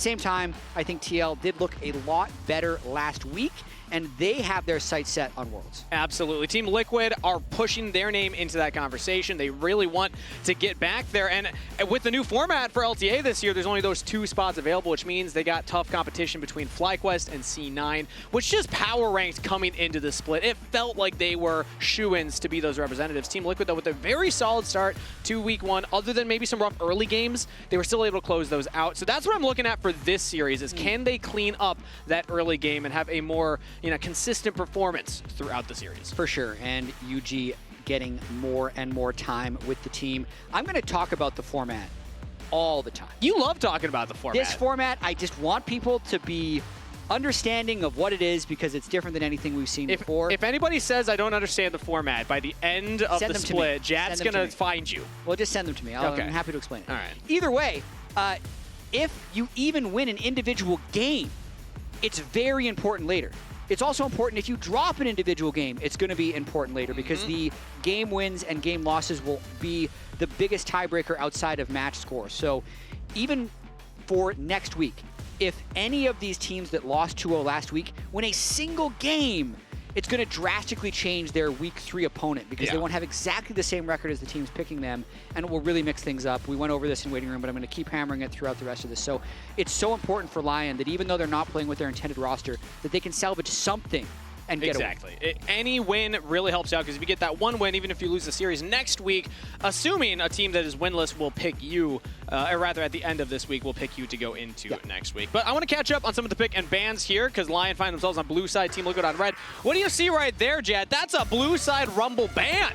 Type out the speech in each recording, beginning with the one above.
same time, I think TL did look a lot better last week, and they have their sights set on Worlds. Absolutely. Team Liquid are pushing their name into that conversation. They really want to get back there. And with the new format for LTA this year, there's only those 2 spots available, which means they got tough competition between FlyQuest and C9, which just power ranked coming into the split. It felt like they were shoo-ins to be those representatives. Team Liquid, though, with a very solid start to week 1, other than maybe some rough early games, they were still able to close those out. So that's what I'm looking at for this series, is can they clean up that early game and have a more consistent performance throughout the series. For sure, and Yuuji getting more and more time with the team. I'm going to talk about the format all the time. You love talking about the format. This format, I just want people to be understanding of what it is, because it's different than anything we've seen before. If anybody says I don't understand the format, by the end of the split, Jatt's going to find you. Well, just send them to me. I'm happy to explain it. All right. Either way, if you even win an individual game, it's very important later. It's also important if you drop an individual game, it's going to be important later, because the game wins and game losses will be the biggest tiebreaker outside of match score. So even for next week, if any of these teams that lost 2-0 last week win a single game, it's going to drastically change their week 3 opponent, because they won't have exactly the same record as the teams picking them, and it will really mix things up. We went over this in waiting room, but I'm going to keep hammering it throughout the rest of this. So it's so important for LYON that even though they're not playing with their intended roster, that they can salvage something and get Exactly. Any win really helps out, because if you get that one win, even if you lose the series next week, assuming a team that is winless will pick you, or rather at the end of this week, will pick you to go into next week. But I want to catch up on some of the pick and bans here, because LYON find themselves on blue side, Team Liquid on red. What do you see right there, Jatt? That's a blue side Rumble ban.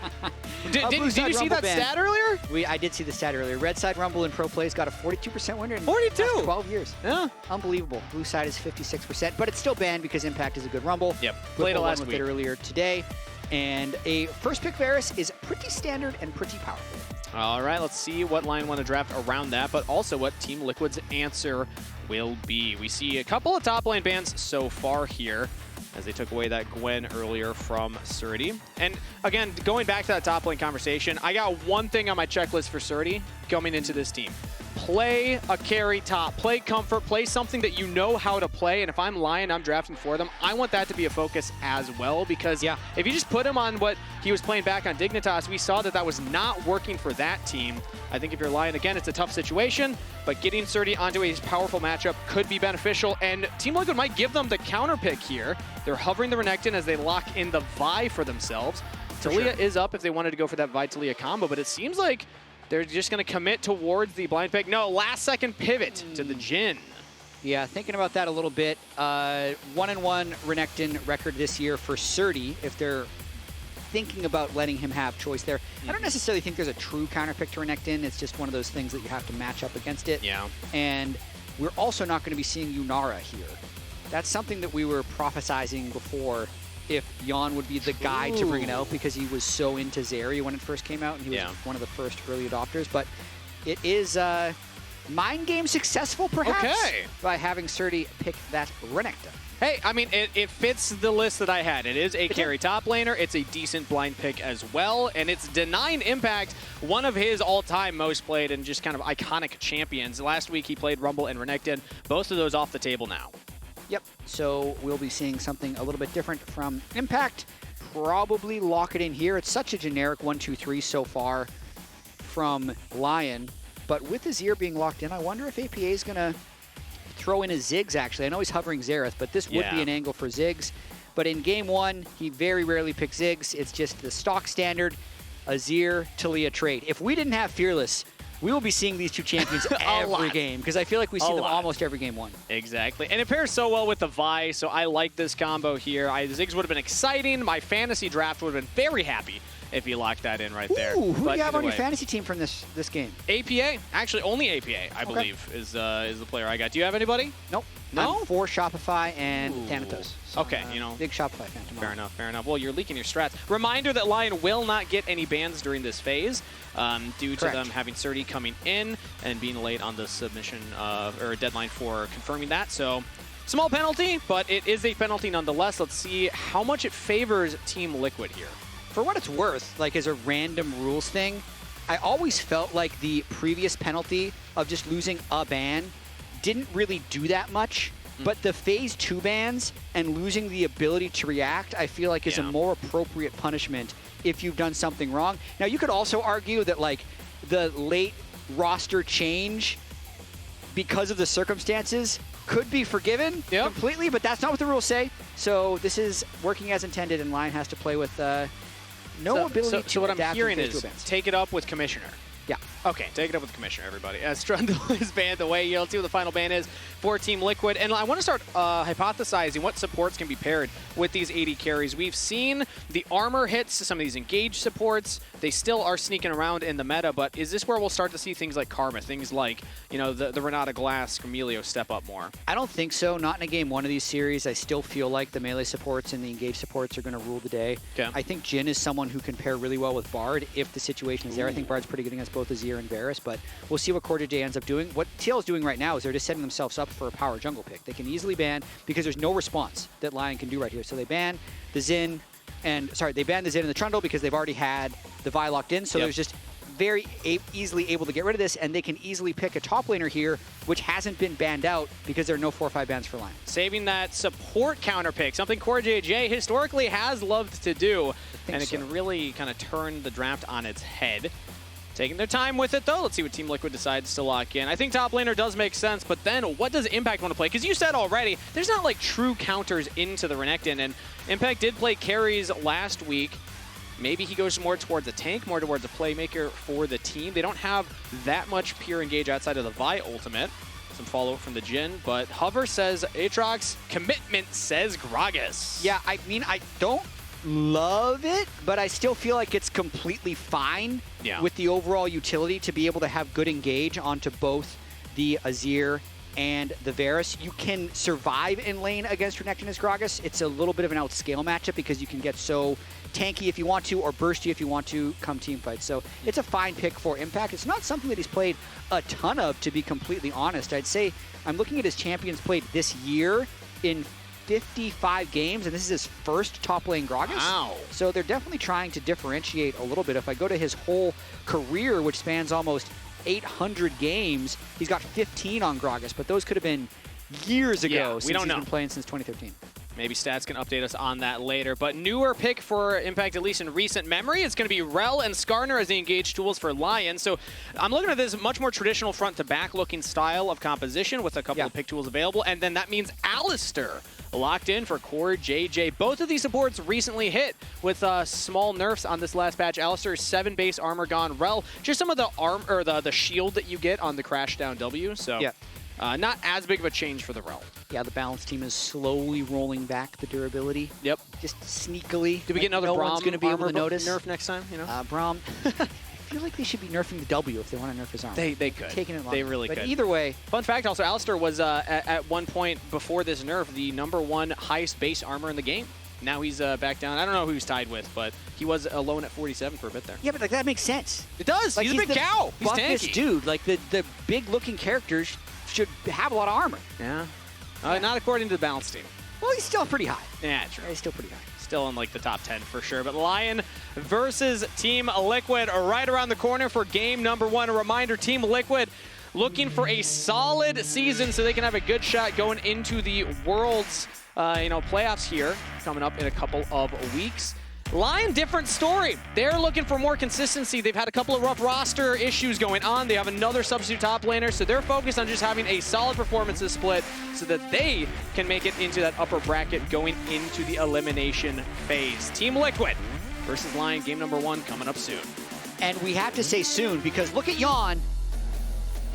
Did you see that stat earlier? I did see the stat earlier. Red side Rumble in pro plays got a 42% winner in 42. 12 years. Yeah. Unbelievable. Blue side is 56%, but it's still banned because Impact is a good Rumble. Yep. Played it last week. It earlier today. And a first pick Varus is pretty standard and pretty powerful. All right, let's see what LYON want to draft around that, but also what Team Liquid's answer will be. We see a couple of top lane bans so far here, as they took away that Gwen earlier from Srtty. And again, going back to that top lane conversation, I got one thing on my checklist for Srtty coming into this team. Play a carry top, play comfort, play something that you know how to play, and if I'm LYON, I'm drafting for them, I want that to be a focus as well, because if you just put him on what he was playing back on Dignitas, we saw that that was not working for that team. I think if you're LYON, again, it's a tough situation, but getting Srtty onto a powerful matchup could be beneficial, and Team Liquid might give them the counter pick here. They're hovering the Renekton as they lock in the Vi for themselves. Taliyah is up if they wanted to go for that Vi-Taliyah combo, but it seems like they're just going to commit towards the blind pick. No, last second pivot to the Jhin. Yeah, thinking about that a little bit. 1-1 Renekton record this year for Srtty, if they're thinking about letting him have choice there. I don't necessarily think there's a true counter pick to Renekton. It's just one of those things that you have to match up against it. Yeah. And we're also not going to be seeing Yunara here. That's something that we were prophesizing before, if Yeon would be the guy to bring it out, because he was so into Zeri when it first came out, and he was one of the first early adopters. But it is mind game successful, perhaps, by having Srtty pick that Renekton. Hey, I mean, it fits the list that I had. It is a carry top laner. It's a decent blind pick as well, and it's denying Impact one of his all-time most played and just kind of iconic champions. Last week, he played Rumble and Renekton. Both of those off the table now. Yep, so we'll be seeing something a little bit different from Impact. Probably lock it in here. It's such a generic 1-2-3 so far from LYON, but with Azir being locked in, I wonder if APA is going to throw in a Ziggs, actually. I know he's hovering Xerath, but this would be an angle for Ziggs. But in game 1, he very rarely picks Ziggs. It's just the stock standard Azir Taliyah trade. If we didn't have Fearless, we will be seeing these two champions every game, because I feel like we see them almost every game 1. Exactly. And it pairs so well with the Vi, so I like this combo here. Ziggs would have been exciting. My fantasy draft would have been very happy if you locked that in right there. Who do you have on your fantasy team from this game? APA. Actually, only APA, I believe, is the player I got. Do you have anybody? Nope. No? I'm for Shopify and Thanatos. So okay, you know. Big Shopify fan tomorrow. Fair enough, fair enough. Well, you're leaking your strats. Reminder that LYON will not get any bans during this phase due to them having Srtty coming in and being late on the submission or deadline for confirming that. So, small penalty, but it is a penalty nonetheless. Let's see how much it favors Team Liquid here. For what it's worth, like as a random rules thing, I always felt like the previous penalty of just losing a ban didn't really do that much. But the phase 2 bans and losing the ability to react, I feel like is a more appropriate punishment if you've done something wrong. Now, you could also argue that like the late roster change because of the circumstances could be forgiven completely, but that's not what the rules say. So this is working as intended, and LYON has to play with no ability to So what I'm adapt hearing in phase is 2 bans. take it up with Commissioner. Yeah. Okay, take it up with Commissioner, everybody. As Srtty is banned away, you'll see what the final ban is for Team Liquid. And I want to start hypothesizing what supports can be paired with these AD carries. We've seen the armor hits, some of these engaged supports. They still are sneaking around in the meta, but is this where we'll start to see things like Karma, things like, you know, the Renata Glass, Camilio step up more? I don't think so. Not in a game 1 of these series. I still feel like the melee supports and the engaged supports are going to rule the day. Okay. I think Jhin is someone who can pair really well with Bard if the situation is there. I think Bard's pretty good against both Azir and Varus, but we'll see what CoreJJ ends up doing. What TL is doing right now is they're just setting themselves up for a power jungle pick. They can easily ban because there's no response that LYON can do right here. So they ban the Jhin and, sorry, they ban the Jhin and the Trundle because they've already had the Vi locked in. So there's just very easily able to get rid of this, and they can easily pick a top laner here, which hasn't been banned out because there are no 4 or 5 bans for LYON. Saving that support counter pick, something CoreJJ historically has loved to do, and it can really kind of turn the draft on its head. Taking their time with it, though. Let's see what Team Liquid decides to lock in. I think top laner does make sense, but then what does Impact want to play? Because you said already, there's not like true counters into the Renekton, and Impact did play carries last week. Maybe he goes more towards a tank, more towards a playmaker for the team. They don't have that much pure engage outside of the Vi ultimate. Some follow-up from the Jhin, but Hover says Aatrox, commitment says Gragas. Yeah, I mean, I don't love it, but I still feel like it's completely fine with the overall utility to be able to have good engage onto both the Azir and the Varus. You can survive in lane against Renekton as Gragas. It's a little bit of an outscale matchup because you can get so tanky if you want to or bursty if you want to come team fight. So it's a fine pick for Impact. It's not something that he's played a ton of, to be completely honest. I'd say I'm looking at his champions played this year in 55 games, and this is his first top lane Gragas. Wow. So they're definitely trying to differentiate a little bit. If I go to his whole career, which spans almost 800 games, he's got 15 on Gragas, but those could have been years ago since he's been playing since 2013. Maybe Stats can update us on that later. But newer pick for Impact, at least in recent memory, it's going to be Rell and Skarner as the engaged tools for LYON. So I'm looking at this much more traditional front-to-back looking style of composition with a couple of pick tools available. And then that means Alistar locked in for CoreJJ. Both of these supports recently hit with small nerfs on this last patch. Alistar's 7 base armor gone. Rell, just some of the arm or the shield that you get on the crash down W. So not as big of a change for the Rell. Yeah, the balance team is slowly rolling back the durability. Yep. Just sneakily. Did we get another no Braum one's going to be able to notice nerf next time? You know, Braum. I feel like they should be nerfing the W if they want to nerf his armor. They could. Taking it long. They really could. But either way. Fun fact also, Alistar was at one point before this nerf the #1 highest base armor in the game. Now he's back down. I don't know who he's tied with, but he was alone at 47 for a bit there. Yeah, but like that makes sense. It does. Like, he's a big cow. He's tanky. Dude, like the big looking characters should have a lot of armor. Yeah. Not according to the balance team. Well, he's still pretty high. Yeah, true. He's still pretty high. Still in like the top 10 for sure. But LYON versus Team Liquid are right around the corner for game #1. A reminder, Team Liquid looking for a solid season so they can have a good shot going into the Worlds playoffs here coming up in a couple of weeks. LYON, different story. They're looking for more consistency. They've had a couple of rough roster issues going on. They have another substitute top laner, so they're focused on just having a solid performance this split so that they can make it into that upper bracket going into the elimination phase. Team Liquid versus LYON, game #1 coming up soon. And we have to say soon because look at Yeon.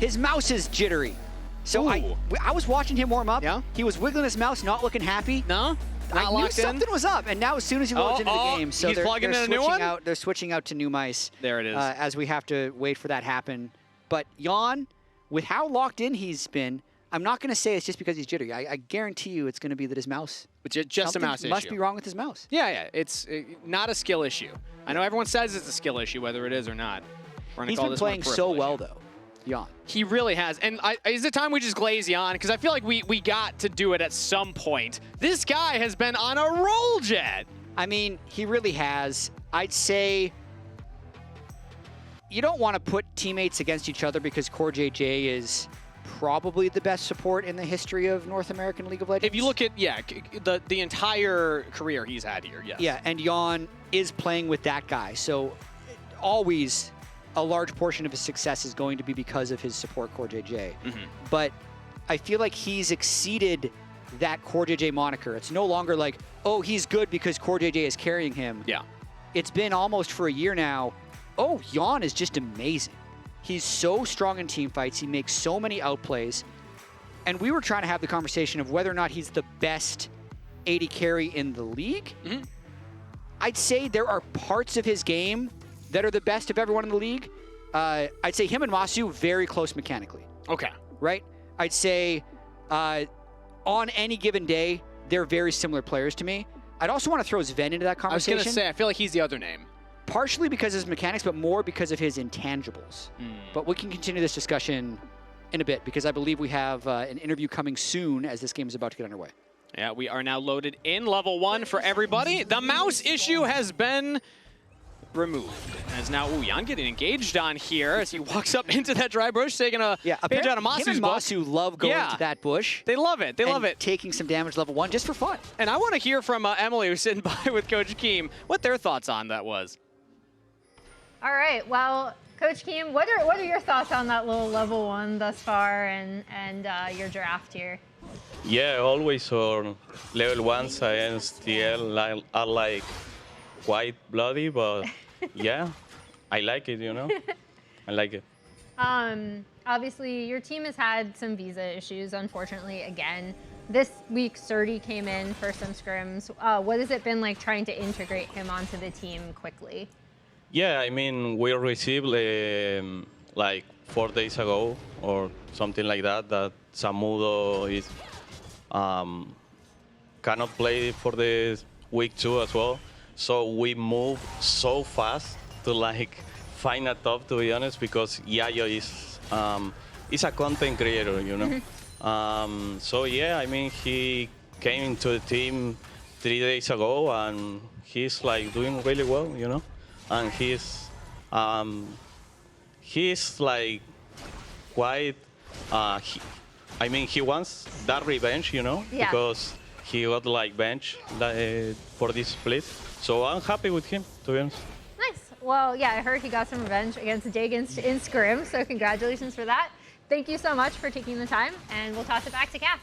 His mouse is jittery. So I was watching him warm up. Yeah. He was wiggling his mouse, not looking happy. No? I knew something was up, and now as soon as he loads into the game, so he's plugging in a new one? They're switching out to new mice. There it is. As we have to wait for that happen. But Yeon, with how locked in he's been, I'm not going to say it's just because he's jittery. I guarantee you it's going to be that his mouse... Just a mouse issue. Must be wrong with his mouse. Yeah. It's not a skill issue. I know everyone says it's a skill issue, whether it is or not. He's been playing so well, though. Yeon. He really has. And is it time we just glaze Yeon? Because I feel like we got to do it at some point. This guy has been on a roll, Jatt. I mean, he really has. I'd say you don't want to put teammates against each other because CoreJJ is probably the best support in the history of North American League of Legends. If you look at, the entire career he's had here, yes. Yeah, and Yeon is playing with that guy. So always a large portion of his success is going to be because of his support CoreJJ. But I feel like he's exceeded that CoreJJ moniker. It's no longer like, oh, he's good because CoreJJ is carrying him. Yeah. It's been almost for a year now. Oh, Yeon is just amazing. He's so strong in team fights. He makes so many outplays. And we were trying to have the conversation of whether or not he's the best AD carry in the league. I'd say there are parts of his game that are the best of everyone in the league. I'd say him and Masu very close mechanically. Okay. Right? I'd say on any given day, they're very similar players to me. I'd also want to throw Sven into that conversation. I was going to say, I feel like he's the other name. Partially because of his mechanics, but more because of his intangibles. But we can continue this discussion in a bit because I believe we have an interview coming soon as this game is about to get underway. Yeah, we are now loaded in level 1 for everybody. The mouse issue has been removed. As now Yeon getting engaged on here as he walks up into that dry bush, taking a page out of Masu's him and book. Masu love going to that bush. They love it. They love it. Taking some damage level 1 just for fun. And I want to hear from Emily, who's sitting by with Coach Keem, what their thoughts on that was. All right, well, Coach Keem, what are your thoughts on that little level 1 thus far and your draft here? Yeah, always on level 1s against TL are like quite bloody, but yeah, I like it, you know? I like it. Obviously, your team has had some visa issues, unfortunately, again. This week, Srtty came in for some scrims. What has it been like trying to integrate him onto the team quickly? Yeah, I mean, we received like 4 days ago or something like that Samudo is cannot play for the week 2 as well. So we move so fast to like find a top, to be honest, because Yayo is a content creator, you know. So yeah, I mean, he came into the team 3 days ago and he's like doing really well, you know. And he's like quite, I mean, he wants that revenge, you know, because he got like bench for this split. So I'm happy with him, to be honest. Nice. Well, yeah, I heard he got some revenge against Digans in scrim, so congratulations for that. Thank you so much for taking the time, and we'll toss it back to Cass.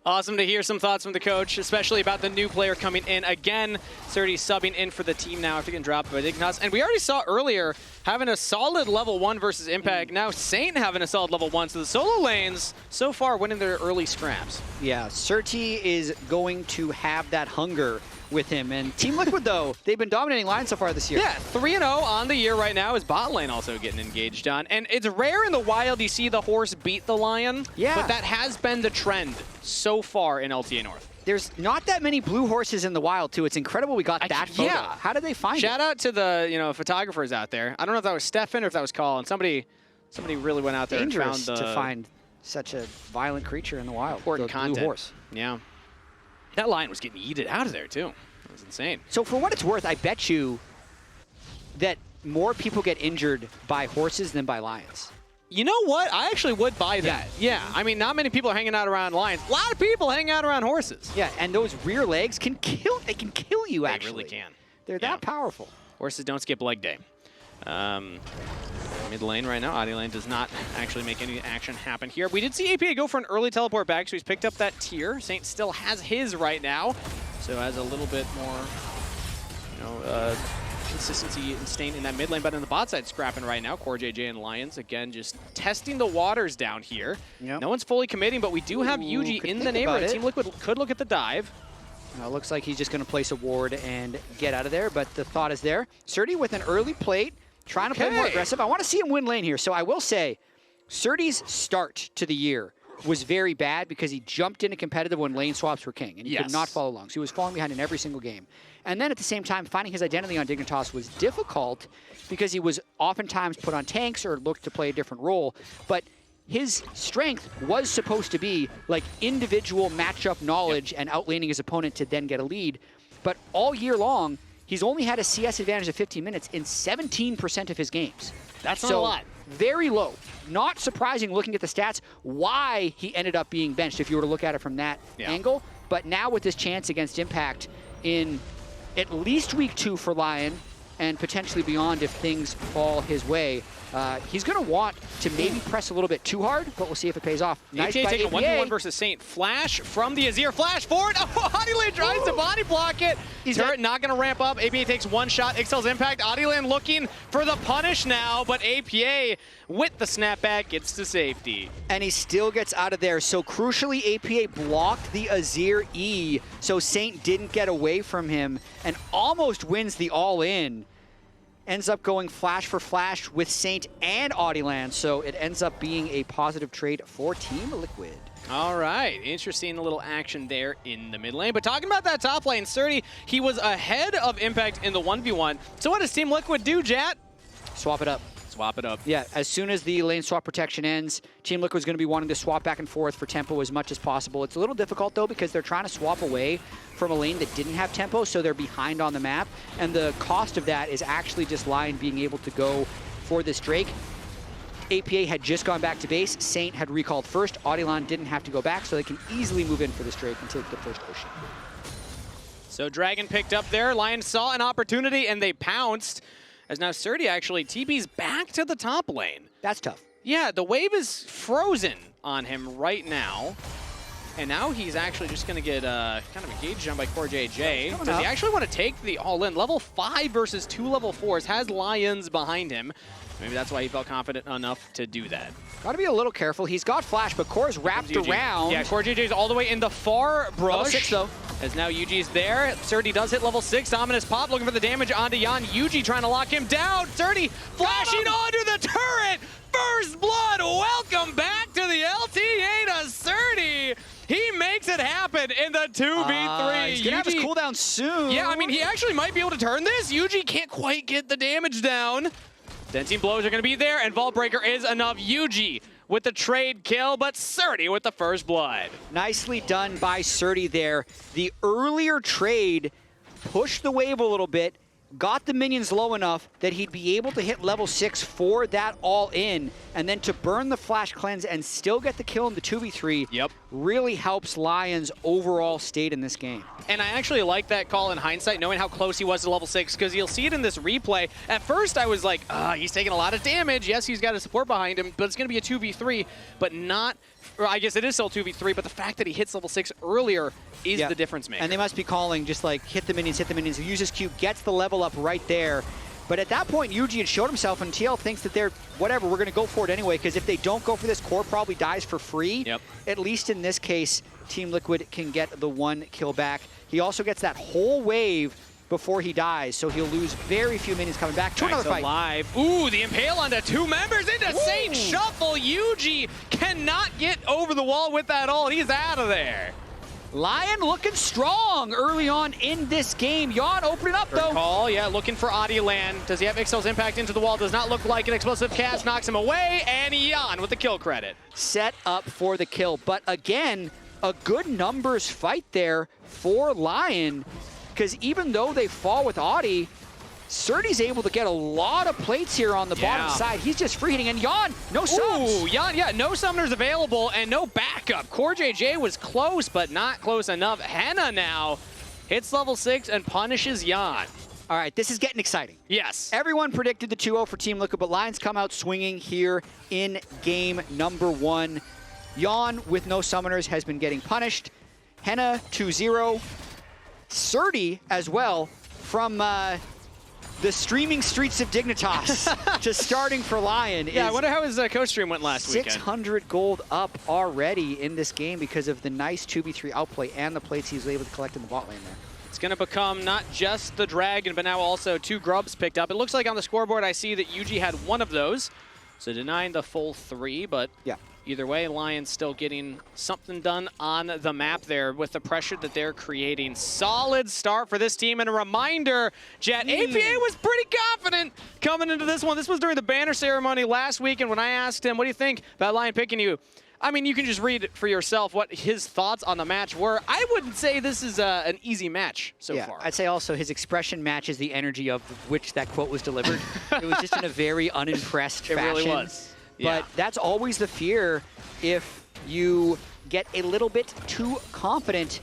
Awesome to hear some thoughts from the coach, especially about the new player coming in. Again, Srtty subbing in for the team now after getting dropped by Dignitas. And we already saw earlier having a solid level 1 versus Impact. Now Saint having a solid level 1. So the solo lanes so far winning their early scraps. Yeah, Srtty is going to have that hunger with him. And Team Liquid, though, they've been dominating lines so far this year. Yeah, 3-0 on the year right now is bot lane also getting engaged on. And it's rare in the wild you see the horse beat the lion, but that has been the trend so far in LTA North. There's not that many blue horses in the wild, too. It's incredible we got that photo. Yeah. How did they find it? Shout out to the photographers out there. I don't know if that was Stefan or if that was Colin. Somebody really went out there and found to find such a violent creature in the wild. Important content. Blue horse. Yeah. That lion was getting yeeted out of there, too. That was insane. So for what it's worth, I bet you that more people get injured by horses than by lions. You know what? I actually would buy that. Yeah. I mean, not many people are hanging out around lions. A lot of people hang out around horses. Yeah, and those rear legs can kill. They can kill you, actually. They really can. They're that powerful. Horses don't skip leg day. Mid lane right now. Oddielan does not actually make any action happen here. We did see APA go for an early teleport back, so he's picked up that tier. Saint still has his right now, so has a little bit more, consistency and staying in that mid lane, but in the bot side scrapping right now. CoreJJ and Lyonz, again, just testing the waters down here. Yep. No one's fully committing, but we do have Yuuji in the neighborhood. Team Liquid could look at the dive. Looks like he's just going to place a ward and get out of there, but the thought is there. Srtty with an early plate, trying to play more aggressive. I want to see him win lane here. So I will say, Srtty's start to the year was very bad because he jumped into competitive when lane swaps were king, and he could not follow along. So he was falling behind in every single game. And then at the same time, finding his identity on Dignitas was difficult because he was oftentimes put on tanks or looked to play a different role. But his strength was supposed to be like individual matchup knowledge and outlaning his opponent to then get a lead. But all year long, he's only had a CS advantage of 15 minutes in 17% of his games. That's not a lot. very low. Not surprising looking at the stats why he ended up being benched if you were to look at it from that angle. But now with this chance against Impact in at least week 2 for Lion, and potentially beyond if things fall his way, he's going to want to maybe press a little bit too hard, but we'll see if it pays off. Nice APA by taking APA. 1v1 versus Saint. Flash from the Azir. Flash forward. Oh, Oddielan tries to body block it. Turret not going to ramp up. APA takes one shot. Ixel's impact. Oddielan looking for the punish now, but APA with the snapback gets to safety. And he still gets out of there. So crucially, APA blocked the Azir E, so Saint didn't get away from him and almost wins the all-in. Ends up going flash for flash with Saint and Oddielan, so it ends up being a positive trade for Team Liquid. All right, interesting little action there in the mid lane. But talking about that top lane, Srtty, he was ahead of Impact in the 1v1. So what does Team Liquid do, Jatt? Swap it up. Swap it up. Yeah, as soon as the lane swap protection ends, Team Liquid's going to be wanting to swap back and forth for tempo as much as possible. It's a little difficult, though, because they're trying to swap away from a lane that didn't have tempo, so they're behind on the map. And the cost of that is actually just Lion being able to go for this Drake. APA had just gone back to base. Saint had recalled first. Oddielan didn't have to go back, so they can easily move in for this Drake and take the first ocean. So Dragon picked up there. Lion saw an opportunity, and they pounced. As now Srtty actually TP's back to the top lane. That's tough. Yeah, the wave is frozen on him right now. And now he's actually just going to get kind of engaged on by CoreJJ. Does he actually want to take the all-in? Level 5 versus 2 level 4s. Has Lyonz behind him. Maybe that's why he felt confident enough to do that. Got to be a little careful. He's got flash, but Core's wrapped around. Yeah, CoreJJ's all the way in the far brush. Level 6, though. As now Yuuji's there. Srtty does hit level 6. Ominous pop looking for the damage onto Yeon. Yuuji trying to lock him down. Srtty flashing onto the turret. First blood. Welcome back to the LTA to Srtty. He makes it happen in the 2v3. He's going to have his cooldown soon. Yeah, I mean, he actually might be able to turn this. Yuuji can't quite get the damage down. Denting blows are going to be there, and Vault Breaker is enough. Yuuji with the trade kill, but Srtty with the first blood. Nicely done by Srtty there. The earlier trade pushed the wave a little bit, got the minions low enough that he'd be able to hit level 6 for that all-in, and then to burn the flash cleanse and still get the kill in the 2v3 really helps Lyon's overall state in this game. And I actually like that call in hindsight, knowing how close he was to level 6, because you'll see it in this replay. At first, I was like, he's taking a lot of damage. Yes, he's got his support behind him, but it's going to be a 2v3, but not, or I guess it is still 2v3, but the fact that he hits level 6 earlier is the difference maker. And they must be calling just like, hit the minions, he uses Q, gets the level up right there. But at that point, Yuuji had showed himself, and TL thinks that they're, whatever, we're going to go for it anyway, because if they don't go for this, Core probably dies for free. At least in this case, Team Liquid can get the 1 kill back. He also gets that whole wave before he dies, so he'll lose very few minions coming back to another fight. Alive. Ooh, the impale onto 2 members into Saint Shuffle. Yuuji cannot get over the wall with that ult. He's out of there. Lion looking strong early on in this game. Yeon opening up, though. Call, yeah, looking for Oddielan. Does he have Ixel's impact into the wall? Does not look like an explosive cast. Knocks him away, and Yeon with the kill credit. Set up for the kill, but again, a good numbers fight there for Lion, because even though they fall with Audie, Srtty's able to get a lot of plates here on the bottom side. He's just free hitting, and Yeon, no subs. Ooh, Yeon, yeah, no summoners available and no backup. CoreJJ was close, but not close enough. Hena now hits level 6 and punishes Yeon. All right, this is getting exciting. Yes. Everyone predicted the 2-0 for Team Liquid, but Lions come out swinging here in game number 1. Yeon, with no summoners, has been getting punished. Hena 2-0. Srtty as well, from the streaming streets of Dignitas to starting for Lion. Yeah, I wonder how his coach stream went last weekend. 600 gold up already in this game because of the nice 2v3 outplay and the plates he was able to collect in the bot lane there. It's going to become not just the Dragon, but now also 2 grubs picked up. It looks like on the scoreboard I see that Yuuji had 1 of those, so denying the full 3, but either way, Lion's still getting something done on the map there with the pressure that they're creating. Solid start for this team, and a reminder, Jatt, APA was pretty confident coming into this one. This was during the banner ceremony last week, and when I asked him, what do you think about Lion picking you? I mean, you can just read for yourself what his thoughts on the match were. I wouldn't say this is an easy match so far. I'd say also his expression matches the energy of which that quote was delivered. It was just in a very unimpressed fashion. It really was. But that's always the fear if you get a little bit too confident.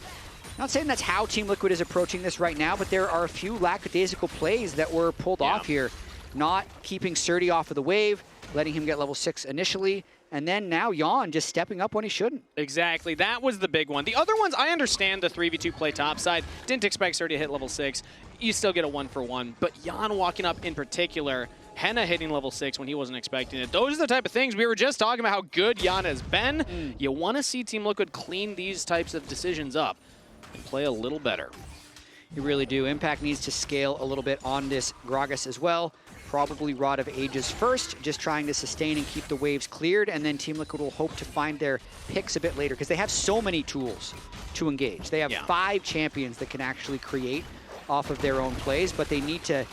Not saying that's how Team Liquid is approaching this right now, but there are a few lackadaisical plays that were pulled off here. Not keeping Srtty off of the wave, letting him get level 6 initially, and then now Yeon just stepping up when he shouldn't. Exactly. That was the big one. The other ones, I understand the 3v2 play topside. Didn't expect Srtty to hit level 6. You still get a 1-for-1. But Yeon walking up in particular, Hena hitting level 6 when he wasn't expecting it. Those are the type of things we were just talking about how good Yeon has been. You want to see Team Liquid clean these types of decisions up and play a little better. You really do. Impact needs to scale a little bit on this Gragas as well. Probably Rod of Ages first, just trying to sustain and keep the waves cleared, and then Team Liquid will hope to find their picks a bit later, because they have so many tools to engage. They have 5 champions that can actually create off of their own plays, but they need to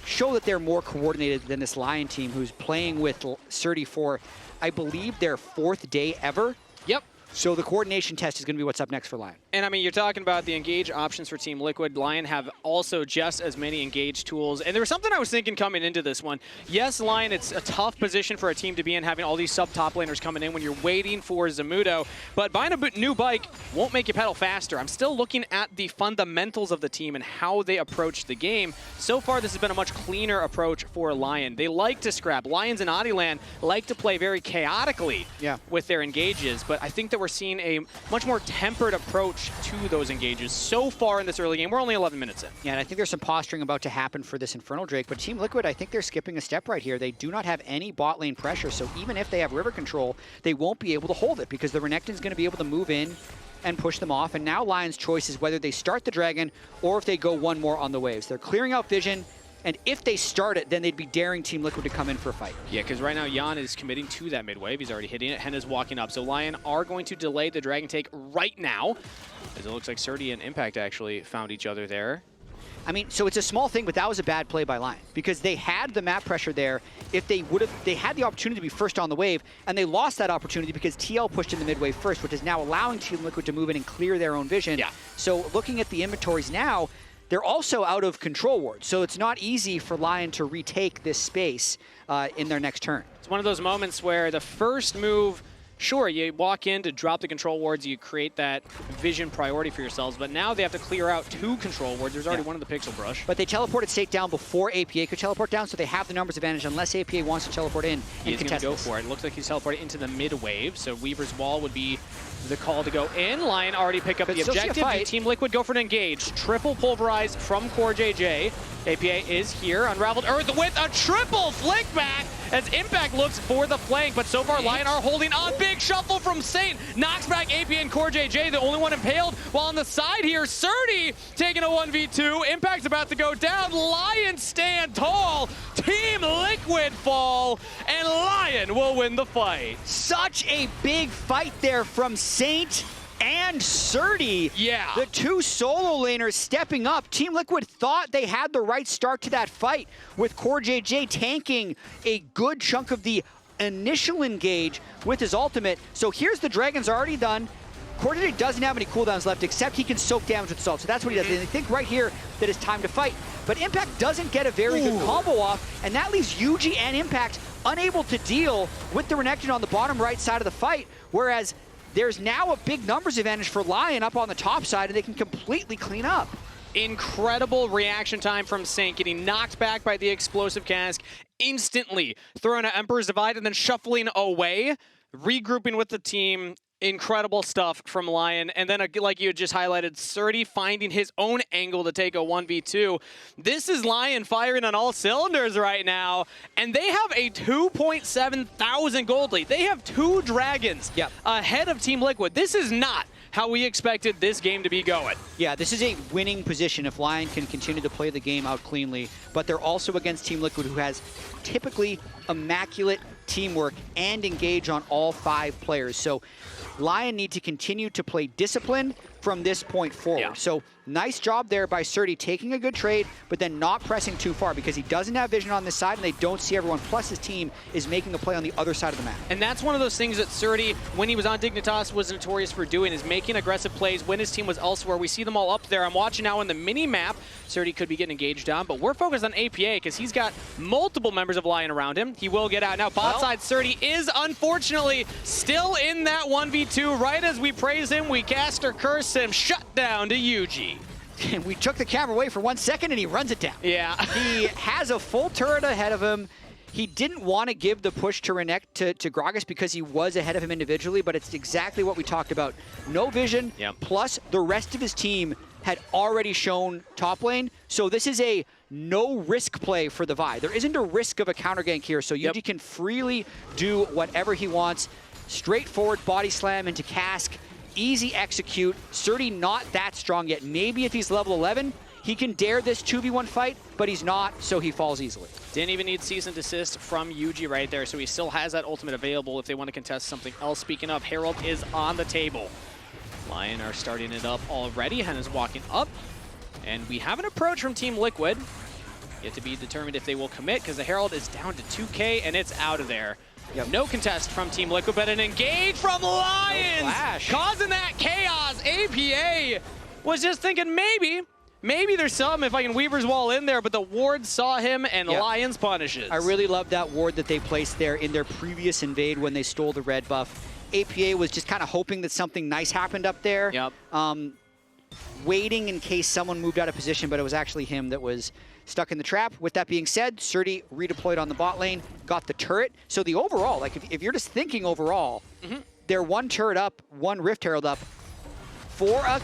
show that they're more coordinated than this LYON team, who's playing with Srtty for, I believe, their 4th day ever. Yep. So the coordination test is going to be what's up next for LYON. And I mean, you're talking about the engage options for Team Liquid. LYON have also just as many engage tools. And there was something I was thinking coming into this one. Yes, LYON, it's a tough position for a team to be in, having all these sub-top laners coming in when you're waiting for Zamudo. But buying a new bike won't make you pedal faster. I'm still looking at the fundamentals of the team and how they approach the game. So far, this has been a much cleaner approach for LYON. They like to scrap. Lyonz and Oddielan like to play very chaotically with their engages. But I think that we're seeing a much more tempered approach to those engages so far in this early game. We're only 11 minutes in. Yeah, and I think there's some posturing about to happen for this Infernal Drake, but Team Liquid, I think they're skipping a step right here. They do not have any bot lane pressure, so even if they have river control, they won't be able to hold it because the Renekton's going to be able to move in and push them off, and now LYON's choice is whether they start the Dragon or if they go one more on the waves. They're clearing out vision, and if they start it, then they'd be daring Team Liquid to come in for a fight. Yeah, because right now Yeon is committing to that mid wave. He's already hitting it. Hena's walking up. So LYON are going to delay the Dragon take right now, as it looks like Srtty and Impact actually found each other there. I mean, so it's a small thing, but that was a bad play by LYON because they had the map pressure there. If they would have, they had the opportunity to be first on the wave, and they lost that opportunity because TL pushed in the mid wave first, which is now allowing Team Liquid to move in and clear their own vision. Yeah. So looking at the inventories now, they're also out of control wards, so it's not easy for LYON to retake this space in their next turn. It's one of those moments where the first move, sure, you walk in to drop the control wards, you create that vision priority for yourselves, but now they have to clear out 2 control wards. There's already one in the pixel brush. But they teleported State down before APA could teleport down, so they have the numbers advantage unless APA wants to teleport in and contest go for it. It looks like he's teleported into the mid wave, so Weaver's Wall would be the call to go in. LYON already pick up the objective. Team Liquid go for an engage. Triple pulverize from CoreJJ. APA is here. Unraveled Earth with a triple flick back as Impact looks for the flank, but so far LYON are holding on. Big shuffle from Saint. Knocks back APA and CoreJJ, the only one impaled. While on the side here, Srtty taking a 1v2. Impact's about to go down. LYON stand tall. Team Liquid fall, and LYON will win the fight. Such a big fight there from Saint and Srtty. Yeah. The 2 solo laners stepping up. Team Liquid thought they had the right start to that fight with CoreJJ tanking a good chunk of the initial engage with his ultimate. So here's the Dragon's already done. CoreJJ doesn't have any cooldowns left, except he can soak damage with salt. So that's what he does. And they think right here that it's time to fight. But Impact doesn't get a very good combo off, and that leaves Yuuji and Impact unable to deal with the Renekton on the bottom right side of the fight, whereas there's now a big numbers advantage for LYON up on the top side, and they can completely clean up. Incredible reaction time from Saint, getting knocked back by the explosive cask, instantly throwing an Emperor's Divide and then shuffling away, regrouping with the team. Incredible stuff from LYON. And then, like you just highlighted, Srtty finding his own angle to take a 1v2. This is LYON firing on all cylinders right now. And they have a 2.7 thousand gold lead. They have 2 dragons ahead of Team Liquid. This is not how we expected this game to be going. Yeah, this is a winning position if LYON can continue to play the game out cleanly. But they're also against Team Liquid, who has typically immaculate teamwork and engage on all 5 players. So LYON need to continue to play disciplined from this point forward. Yeah. So nice job there by Srtty, taking a good trade, but then not pressing too far because he doesn't have vision on this side and they don't see everyone. Plus his team is making a play on the other side of the map. And that's one of those things that Srtty, when he was on Dignitas, was notorious for doing, is making aggressive plays when his team was elsewhere. We see them all up there. I'm watching now in the mini-map. Srtty could be getting engaged on, but we're focused on APA because he's got multiple members of LYON around him. He will get out. Now, bot side, Srtty is unfortunately still in that 1v2. Right as we praise him, we cast or curse him. Shut down to Yuuji. And we took the camera away for 1 second and he runs it down. Yeah. He has a full turret ahead of him. He didn't want to give the push to Renekton to Gragas because he was ahead of him individually, but it's exactly what we talked about. No vision, plus the rest of his team had already shown top lane. So this is a no-risk play for the Vi. There isn't a risk of a counter gank here, so Yuuji can freely do whatever he wants. Straightforward body slam into Cask. Easy execute. Srtty not that strong yet. Maybe if he's level 11, he can dare this 2v1 fight, but he's not, so he falls easily. Didn't even need cease and desist from Yuuji right there, so he still has that ultimate available if they want to contest something else. Speaking of, Herald is on the table. LYON are starting it up already. Hena's walking up, and we have an approach from Team Liquid. Yet to be determined if they will commit, because the Herald is down to 2k, and it's out of there. No contest from Team Liquid, but an engage from LYONz, causing that chaos. APA was just thinking maybe there's something if I can Weaver's Wall in there, but the ward saw him and LYONz punishes. I really love that ward that they placed there in their previous invade when they stole the red buff. APA was just kind of hoping that something nice happened up there. Waiting in case someone moved out of position, but it was actually him that was stuck in the trap. With that being said, Srtty redeployed on the bot lane, got the turret. So the overall, like if you're just thinking overall, they're one turret up, one Rift Herald up for a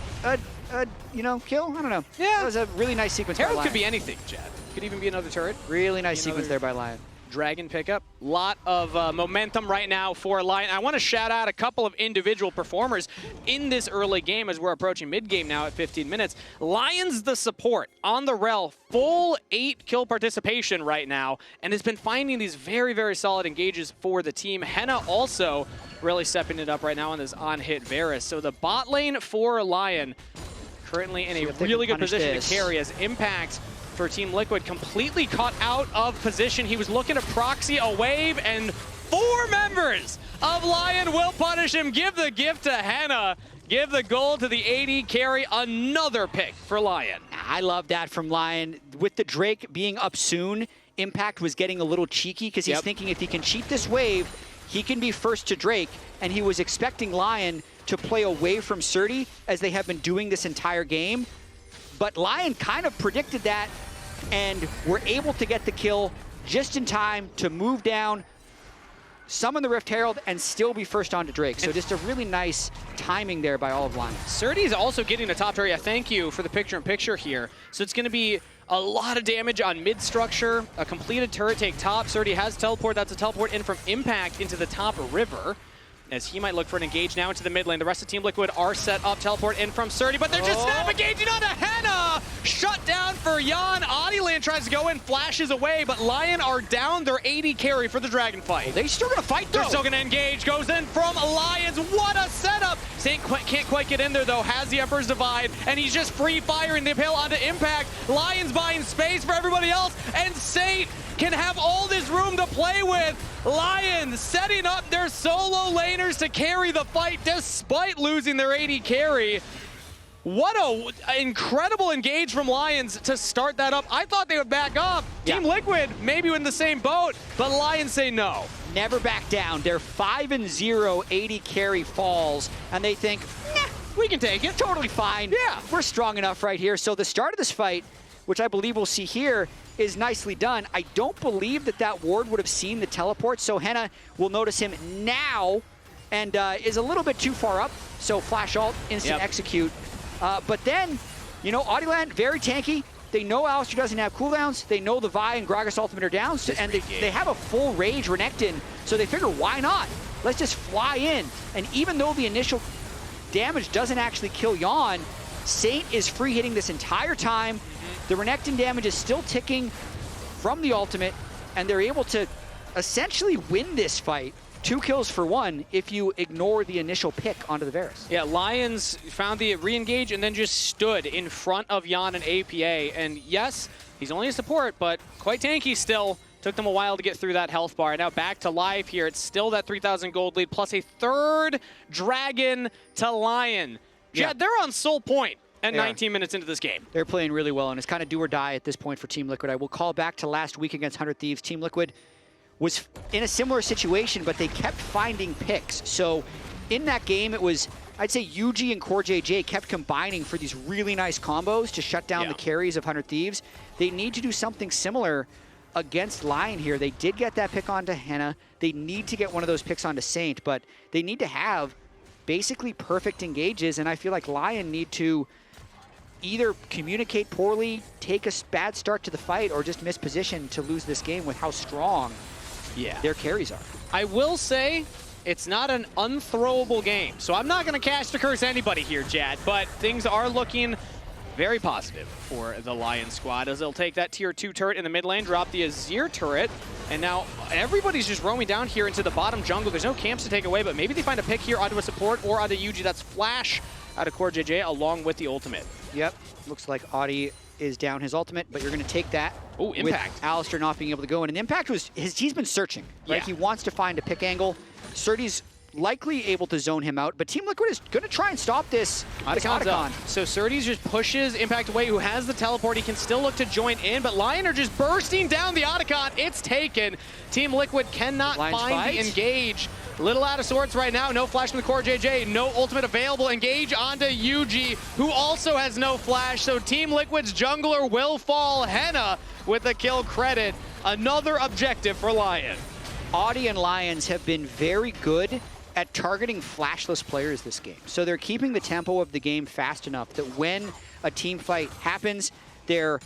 kill? I don't know. Yeah. It was a really nice sequence. Herald could be anything, Jatt. Could even be another turret. Really nice sequence there by LYON. Dragon pickup. Lot of momentum right now for LYON. I want to shout out a couple of individual performers in this early game as we're approaching mid-game now at 15 minutes. LYONz the support on the Rell, full 8 kill participation right now, and has been finding these very, very solid engages for the team. Hena also really stepping it up right now on this on-hit Varus. So the bot lane for LYON currently in a really good position to carry as Impact for Team Liquid completely caught out of position. He was looking to proxy a wave, and 4 members of LYON will punish him. Give the gift to Hena. Give the gold to the AD carry. Another pick for LYON. I love that from LYON. With the Drake being up soon, Impact was getting a little cheeky because he's thinking if he can cheat this wave, he can be first to Drake, and he was expecting LYON to play away from Srtty as they have been doing this entire game. But LYON kind of predicted that and were able to get the kill just in time to move down, summon the Rift Herald, and still be first on to Drake. So just a really nice timing there by all of LYON. Srtty is also getting the top area. Thank you for the picture-in-picture here. So it's going to be a lot of damage on mid-structure, a completed turret take top. Srtty has teleport. That's a teleport in from Impact into the top river, as he might look for an engage now into the mid lane. The rest of Team Liquid are set up. Teleport in from Srtty, but they're just snap engaging onto Hena! Shut down for Yeon. Oddielan tries to go in, flashes away, but LYON are down their AD carry for the dragon fight. They still gonna fight though. They're still gonna engage. Goes in from LYONz. What a setup! Saint can't quite get in there though. Has the Emperor's Divide, and he's just free firing the impale onto Impact. LYONz buying space for everybody else, and Saint can have all this room to play with. LYON setting up their solo laners to carry the fight despite losing their AD carry. What a incredible engage from LYONz to start that up. I thought they would back up. Team Liquid maybe in the same boat, but LYONz say no. Never back down. They're 5-0 AD carry falls, and they think, nah, we can take it. Totally fine. Yeah, we're strong enough right here. So the start of this fight, which I believe we'll see here, is nicely done. I don't believe that ward would have seen the teleport, so Hena will notice him now and is a little bit too far up, so flash ult, instant execute. But then, Oddielan, very tanky. They know Alistar doesn't have cooldowns. They know the Vi and Gragas ultimate are down, and they have a full rage Renekton, so they figure, why not? Let's just fly in. And even though the initial damage doesn't actually kill Yeon, Saint is free hitting this entire time. The Renekton damage is still ticking from the ultimate, and they're able to essentially win this fight 2 kills for 1 if you ignore the initial pick onto the Varus. Yeah, Lyonz found the re-engage and then just stood in front of Yeon and APA. And yes, he's only a support, but quite tanky still. Took them a while to get through that health bar. Now back to life here. It's still that 3,000 gold lead plus a 3rd dragon to Lion. Yeah, they're on sole point at 19 minutes into this game. They're playing really well, and it's kind of do or die at this point for Team Liquid. I will call back to last week against 100 Thieves. Team Liquid was in a similar situation, but they kept finding picks. So in that game, it was, I'd say Yuuji and CoreJJ kept combining for these really nice combos to shut down the carries of 100 Thieves. They need to do something similar against LYON here. They did get that pick onto Hena. They need to get one of those picks onto Saint, but they need to have basically perfect engages, and I feel like LYON need to either communicate poorly, take a bad start to the fight, or just miss position to lose this game with how strong their carries are. I will say, it's not an unthrowable game, so I'm not going to cast a curse anybody here, Jatt, but things are looking very positive for the LYON squad as they'll take that tier 2 turret in the mid lane, drop the Azir turret, and now everybody's just roaming down here into the bottom jungle. There's no camps to take away, but maybe they find a pick here onto a support or onto Yuuji. That's Flash out of CoreJJ along with the ultimate. Yep, looks like Audie is down his ultimate, but you're going to take that. Oh, Impact. With Alistar not being able to go in. And Impact was, he's been searching, right? Yeah. He wants to find a pick angle. Srtty's likely able to zone him out, but Team Liquid is going to try and stop this Oddielan. So Srtty just pushes Impact away, who has the teleport. He can still look to join in, but LYON are just bursting down the Oddielan. It's taken. Team Liquid cannot find the engage. Little out of sorts right now. No flash from the CoreJJ. No ultimate available. Engage onto Yuuji, who also has no flash. So Team Liquid's jungler will fall. Hena with the kill credit. Another objective for LYON. Audie and Lyonz have been very good at targeting flashless players this game. So they're keeping the tempo of the game fast enough that when a team fight happens, they're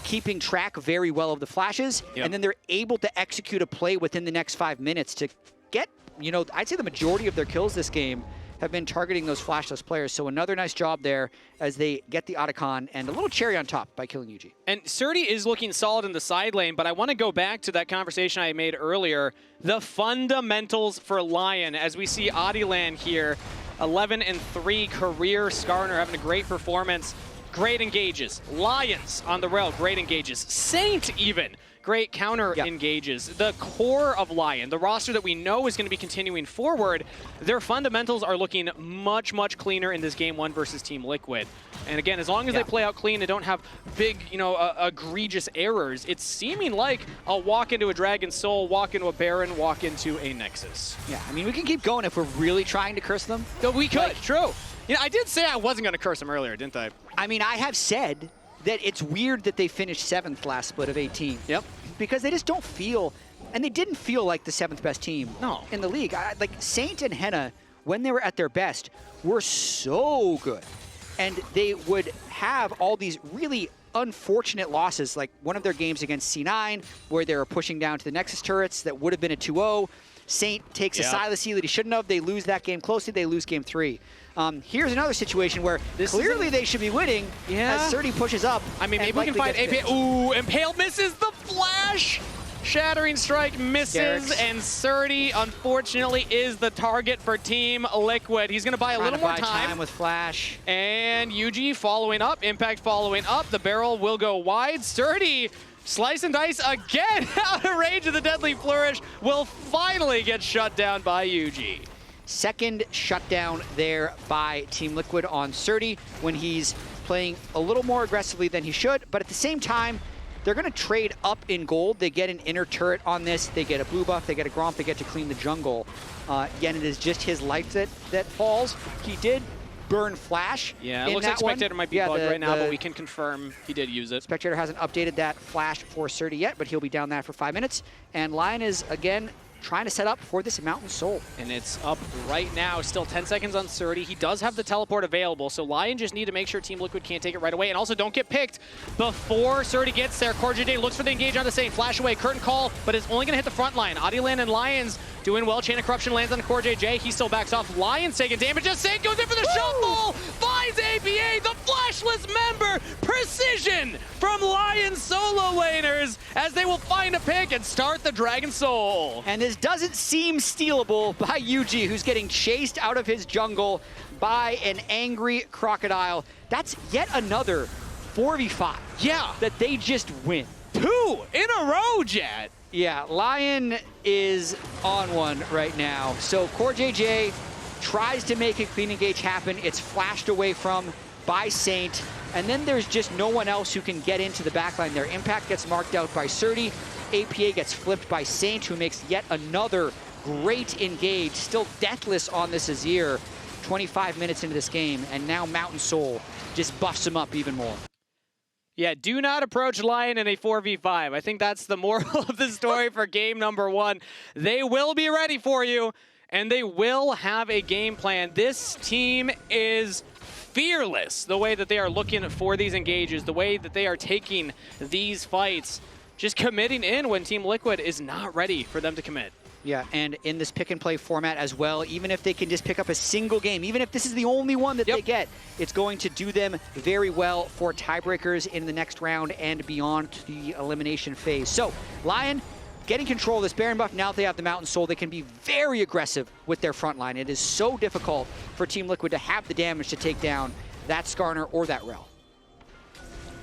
keeping track very well of the flashes, and then they're able to execute a play within the next 5 minutes to get, you know, I'd say the majority of their kills this game have been targeting those flashless players. So another nice job there as they get the Oddielan and a little cherry on top by killing Yuuji. And Srtty is looking solid in the side lane, but I want to go back to that conversation I made earlier. The fundamentals for LYON, as we see Oddielan here, 11-3 career Skarner having a great performance. Great engages. Lyonz on the Rell, great engages. Saint even, great counter engages. The core of LYON, the roster that we know is going to be continuing forward, their fundamentals are looking much, much cleaner in this game 1 versus Team Liquid. And again, as long as they play out clean and don't have big, you know, egregious errors, it's seeming like a walk into a Dragon Soul, walk into a Baron, walk into a Nexus. Yeah, I mean, we can keep going if we're really trying to curse them. No, we could, true. You know, I did say I wasn't going to curse them earlier, didn't I? I mean, I have said that it's weird that they finished 7th last split of 18. Yep. Because they just don't feel, and they didn't feel like the 7th best team in the league. Like Saint and Hena, when they were at their best, were so good. And they would have all these really unfortunate losses, like one of their games against C9, where they were pushing down to the Nexus turrets that would have been a 2-0. Saint takes a Silas that he shouldn't have. They lose that game closely. They lose game 3. Here's another situation where clearly they should be winning as Srtty pushes up. I mean, maybe we can find APA. Ooh, Impale misses the flash. Shattering Strike misses, and Srtty, unfortunately, is the target for Team Liquid. He's going to buy a little more time with Flash. And Yuuji following up, Impact following up. The barrel will go wide. Srtty, slice and dice again out of range of the Deadly Flourish, will finally get shut down by Yuuji. Second shutdown there by Team Liquid on Srtty when he's playing a little more aggressively than he should, but at the same time, they're going to trade up in gold. They get an inner turret on this. They get a blue buff. They get a Gromp. They get to clean the jungle. Again, it is just his life that falls. He did burn Flash. Yeah, it looks like Spectator might be bugged right now, but we can confirm he did use it. Spectator hasn't updated that Flash for Srtty yet, but he'll be down that for 5 minutes. And LYON is, again, trying to set up for this Mountain Soul. And it's up right now. Still 10 seconds on Srtty. He does have the teleport available, so LYON just need to make sure Team Liquid can't take it right away. And also don't get picked before Srtty gets there. CoreJJ looks for the engage onto Saint. Flash away, curtain call, but it's only going to hit the front line. Oddielan and Lyonz doing well. Chain of Corruption lands on CoreJJ. He still backs off. Lyonz taking damage. As Saint goes in for the shuffle. Finds APA, the flashless member. Precision from LYON solo laners as they will find a pick and start the Dragon Soul. And this doesn't seem stealable by Yuuji, who's getting chased out of his jungle by an angry crocodile. That's yet another 4v5. Yeah. That they just win. 2 in a row, Jatt. Yeah, LYON is on one right now. So CoreJJ tries to make a clean engage happen. It's flashed away from by Saint. And then there's just no one else who can get into the backline. Their impact gets marked out by Srtty. APA gets flipped by Saint, who makes yet another great engage. Still deathless on this Azir. 25 minutes into this game, and now Mountain Soul just buffs him up even more. Yeah, do not approach LYON in a 4v5. I think that's the moral of the story for game number 1. They will be ready for you, and they will have a game plan. This team is fearless, the way that they are looking for these engages, the way that they are taking these fights, just committing in when Team Liquid is not ready for them to commit. Yeah, and in this pick and play format as well, even if they can just pick up a single game, even if this is the only one that they get, it's going to do them very well for tiebreakers in the next round and beyond to the elimination phase. So, LYON getting control of this Baron buff. Now that they have the Mountain Soul, they can be very aggressive with their front line. It is so difficult for Team Liquid to have the damage to take down that Skarner or that Rell.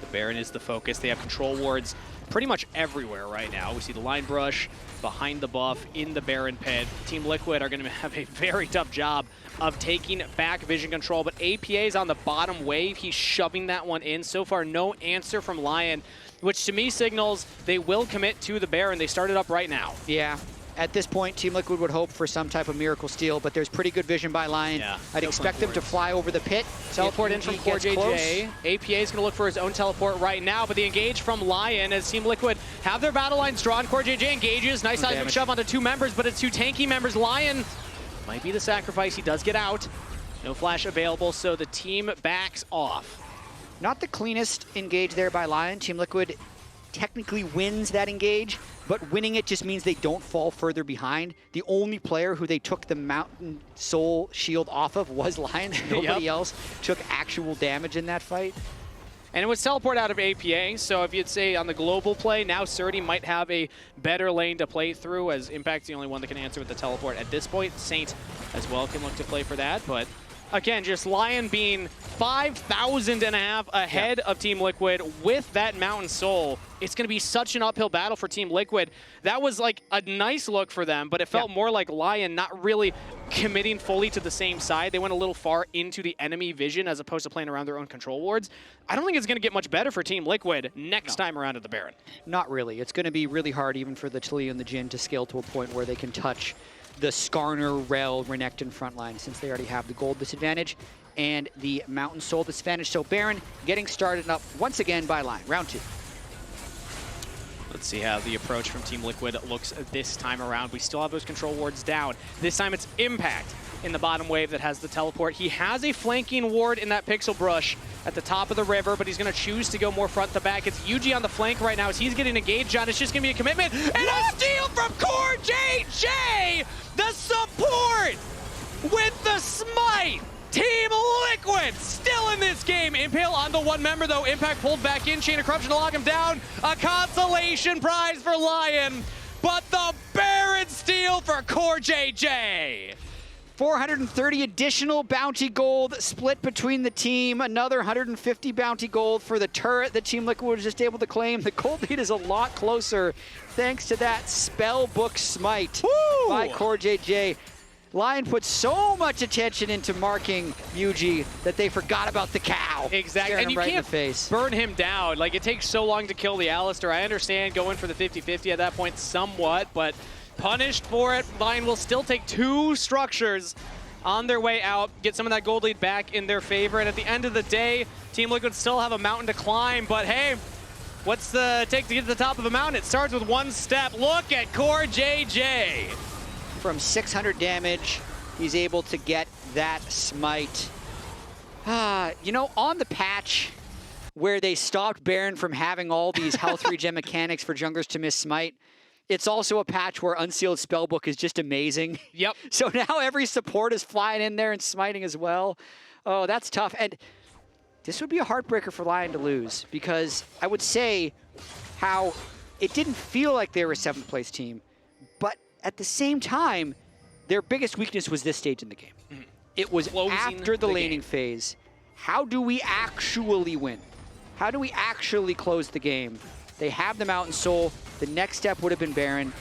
The Baron is the focus. They have control wards pretty much everywhere right now. We see the line brush behind the buff in the Baron pit. Team Liquid are going to have a very tough job of taking back vision control, but APA is on the bottom wave. He's shoving that one in. So far, no answer from LYON, which to me signals they will commit to the Baron. They started up right now. Yeah. At this point, Team Liquid would hope for some type of miracle steal, but there's pretty good vision by LYON. Yeah, I'd expect them to fly over the pit. Teleport in from CoreJJ. APA is going to look for his own teleport right now, but the engage from LYON as Team Liquid have their battle lines drawn. CoreJJ engages. Nice seismic shove onto 2 members, but it's 2 tanky members. LYON might be the sacrifice. He does get out. No flash available, so the team backs off. Not the cleanest engage there by LYON. Team Liquid technically wins that engage, but winning it just means they don't fall further behind. The only player who they took the Mountain Soul shield off of was LYON. Nobody else took actual damage in that fight. And it was teleport out of APA, so if you'd say on the global play, now Srtty might have a better lane to play through, as Impact's the only one that can answer with the teleport at this point. Saint as well can look to play for that, but again, just LYON being 5,000 and a half ahead of Team Liquid with that Mountain Soul. It's going to be such an uphill battle for Team Liquid. That was like a nice look for them, but it felt more like LYON not really committing fully to the same side. They went a little far into the enemy vision as opposed to playing around their own control wards. I don't think it's going to get much better for Team Liquid next time around at the Baron. Not really. It's going to be really hard even for the Taliyah and the Jhin to scale to a point where they can touch the Skarner, Rell, Renekton frontline, since they already have the gold disadvantage and the Mountain Soul disadvantage. So Baron getting started up once again by LYON. Round 2. Let's see how the approach from Team Liquid looks this time around. We still have those control wards down. This time it's Impact in the bottom wave that has the teleport. He has a flanking ward in that Pixel Brush at the top of the river, but he's going to choose to go more front to back. It's Yuuji on the flank right now as he's getting engaged on. It's just going to be a commitment. And a steal from CoreJJ! The support with the smite! Team Liquid still in this game. Impale on the 1 member though. Impact pulled back in. Chain of Corruption to lock him down. A consolation prize for LYON. But the Baron steal for CoreJJ. 430 additional bounty gold split between the team. Another 150 bounty gold for the turret that Team Liquid was just able to claim. The gold lead is a lot closer thanks to that spellbook smite by CoreJJ. LYON put so much attention into marking Yuuji that they forgot about the cow. Exactly, and you right can't burn him down. Like, it takes so long to kill the Alistar. I understand going for the 50-50 at that point somewhat, but punished for it. LYON will still take 2 structures on their way out, get some of that gold lead back in their favor, and at the end of the day, Team Liquid still have a mountain to climb, but hey, what's the take to get to the top of a mountain? It starts with 1 step. Look at CoreJJ. From 600 damage, he's able to get that smite. You know, on the patch where they stopped Baron from having all these health regen mechanics for junglers to miss smite, it's also a patch where Unsealed Spellbook is just amazing. Yep. So now every support is flying in there and smiting as well. Oh, that's tough. And this would be a heartbreaker for LYON to lose, because I would say how it didn't feel like they were a 7th place team, but at the same time, their biggest weakness was this stage in the game. It was after the laning phase. How do we actually win? How do we actually close the game? They have them out in Seoul. The next step would have been Baron.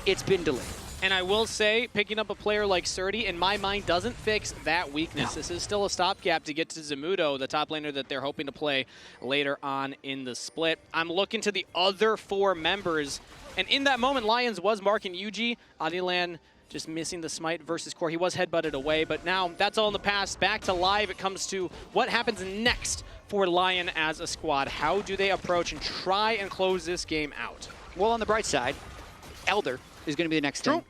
It's been delayed. And I will say, picking up a player like Srtty, in my mind, doesn't fix that weakness. No. This is still a stopgap to get to Zamudo, the top laner that they're hoping to play later on in the split. I'm looking to the other 4 members, and in that moment, Lyonz was marking Yuuji. Oddielan just missing the smite versus Core. He was headbutted away, but now that's all in the past. Back to live, it comes to what happens next for LYON as a squad. How do they approach and try and close this game out? Well, on the bright side, Elder is going to be the next thing.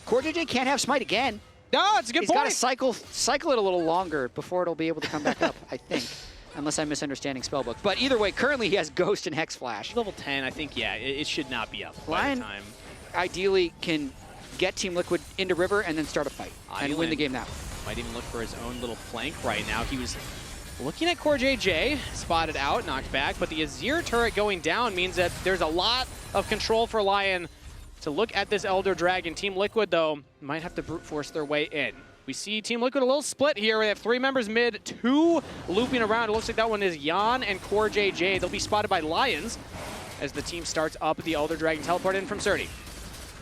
CoreJJ can't have smite again. No, it's a good point. He's got to cycle it a little longer before it'll be able to come back up, I think. Unless I'm misunderstanding Spellbook. But either way, currently he has Ghost and Hex Flash. Level 10, I think, yeah, it should not be up by the time. Ideally can get Team Liquid into River and then start a fight and win the game that way. Might even look for his own little flank right now. He was looking at CoreJJ, spotted out, knocked back, but the Azir turret going down means that there's a lot of control for LYON to look at this Elder Dragon. Team Liquid, though, might have to brute force their way in. We see Team Liquid a little split here. We have 3 members mid, 2 looping around. It looks like that one is Yeon and CoreJJ. They'll be spotted by Lyonz as the team starts up the Elder Dragon teleport in from Srtty.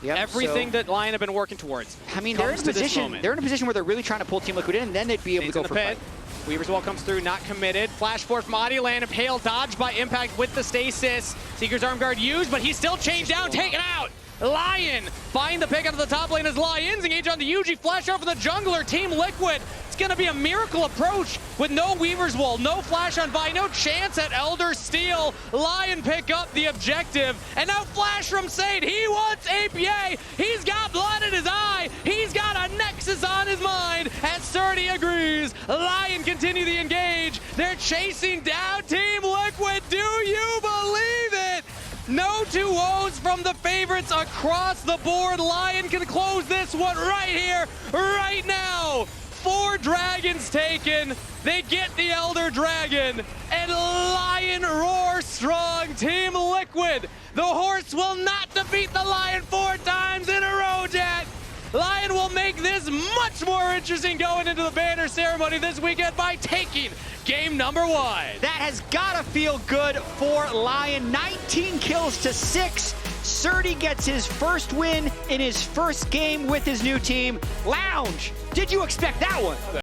Yep, everything that LYON have been working towards. I mean, they're in a position where they're really trying to pull Team Liquid in, and then they'd be able to go for a fight. Weaver's Wall comes through, not committed. Flash force from Oddielan, Impale dodged by Impact with the stasis. Seeker's Arm Guard used, but he's still changed down, taken out. LYON find the pick out of the top lane as Lyonz engage on the Yuuji. Flash out for the jungler, Team Liquid. It's gonna be a miracle approach with no Weaver's Wall, no flash on Vi, no chance at Elder Steal. LYON pick up the objective, and now flash from Sade. He wants APA. He's got blood in his eye. He's got a Nexus on his mind, as Srtty agrees. LYON continue the engage. They're chasing down Team Liquid. Do you believe it? No 2-0s from the favorites across the board. LYON can close this one right here, right now. 4 dragons taken. They get the Elder Dragon, and LYON roar strong. Team Liquid, the horse will not defeat the lion 4 times in a row, Jatt. LYON will make this much more interesting going into the banner ceremony this weekend by taking game number 1. That has got to feel good for LYON. 19 kills to 6. Srtty gets his first win in his first game with his new team. Lounge, did you expect that one?